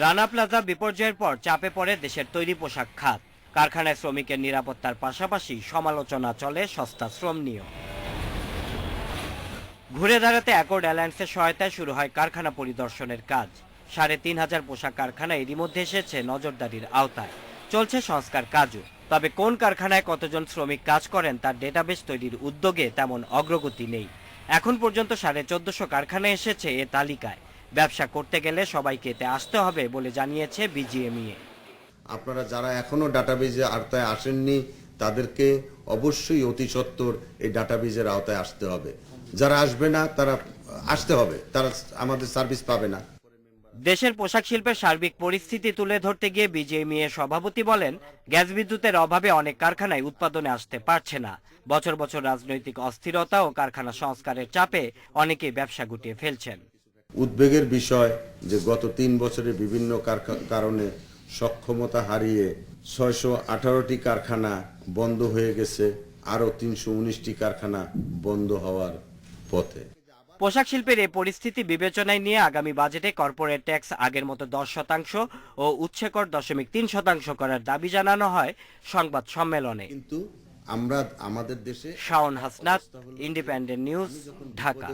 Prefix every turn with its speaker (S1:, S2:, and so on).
S1: Rana plaza বিপর্যয়ের পর চাপে পড়ে দেশের তৈরি পোশাক খাত। কারখানায় শ্রমিকের নিরাপত্তার পাশাপাশি সমালোচনা চলে সস্তা শ্রম নিয়েও। ঘুরে দাঁড়াতে অ্যাকর্ড অ্যালায়েন্সের সহায়তায় শুরু হয় কারখানা পরিদর্শনের কাজ। ৩৫০০ পোশাক কারখানা এরই মধ্যে এসেছে নজরদারির আওতায়। চলছে সংস্কার কাজও। তবে কোন কারখানায় কতজন শ্রমিক কাজ করেন তার ডেটাবেস তৈরির উদ্যোগে তেমন অগ্রগতি নেই। এখন পর্যন্ত ১৪৫০ কারখানা এসেছে এ তালিকায়। ব্যবসা করতে গেলে সবাইকে এতে আসতে হবে বলে জানিয়েছে বিজিএমইএ।
S2: আপনারা যারা এখনো ডাটাবেজে আওতায় আসেননি তাদেরকে অবশ্যই অতি সত্বর এই ডাটাবেজের আওতায় আসতে হবে। যারা আসবে না তারা আসতে হবে, তারা আমাদের সার্ভিস পাবে না।
S1: দেশের পোশাক শিল্পের সার্বিক পরিস্থিতি তুলে ধরতে গিয়ে বিজিএমইএ সভাপতি বলেন, গ্যাস বিদ্যুতের অভাবে অনেক কারখানায় উৎপাদনে আসতে পারছে না। বছর বছর রাজনৈতিক অস্থিরতা ও কারখানা সংস্কারের চাপে অনেকেই ব্যবসা গুটিয়ে ফেলছেন।
S2: উদ্বেগের বিষয় যে গত ৩ বছরে বিভিন্ন কারণে সক্ষমতা হারিয়ে ৬১৮টি কারখানা বন্ধ হয়ে গেছে, আরও ৩১৯টি কারখানা বন্ধ হওয়ার পথে।
S1: পোশাক শিল্পের এই পরিস্থিতি বিবেচনায় নিয়ে আগামী বাজেটে কর্পোরেট ট্যাক্স আগের মতো ১০% ও উৎসে কর ০.৩% করার দাবি জানানো হয় সংবাদ সম্মেলনে।
S2: কিন্তু আমরা আমাদের দেশে
S1: শাওন হাসনাত, ইন্ডিপেন্ডেন্ট নিউজ, ঢাকা।